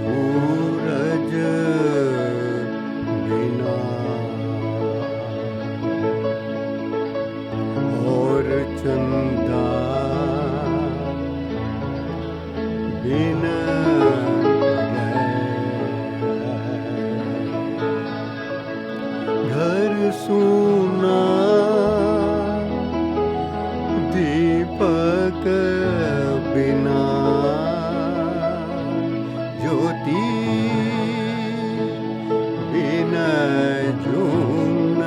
सूरज बिना और चंदा बिन घर सूना दीपक बिना ज्योति बिन जून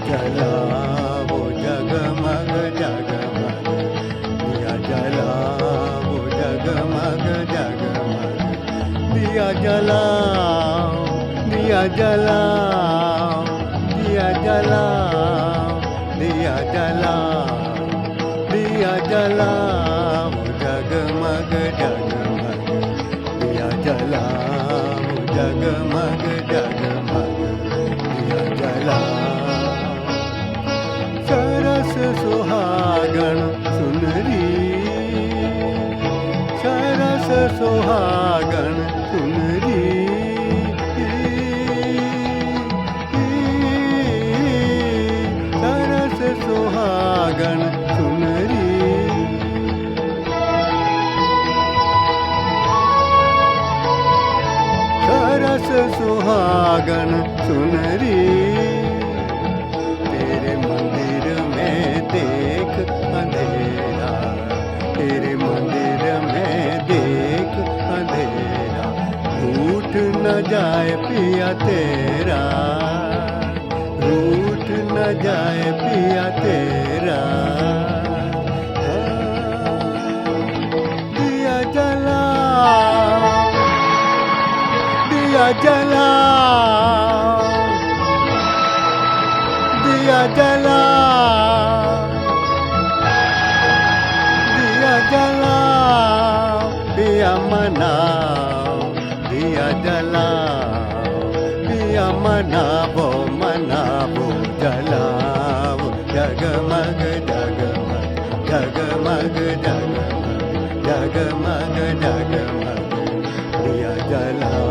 जलाओ जगमग जगमग दिया जलाओ जगमग जगमग दिया जलाओ दिया जलाओ दिया जलाओ दिया जलाओ दिया जलाओ जगमग जगमग दिया जलाओ जगमग जगमग दिया जलाओ सरस सुहागण सुनरी सरस सुहागण सुनरी सरस सुहागण सुनरी सरस सुहागण सुनरी तेरे मंदिर में देख अंधेरा तेरे मंदिर में देख अंधेरा रूठ न जाए पिया तेरा रूठ न जाए पिया तेरा दिया जला दिया जला दिया जला दिया जला पिया मनाओ दिया जला पिया मनावो मनावो जलाओ जगमग जगमग जगमग जगमग जगमग जगमग दिया जला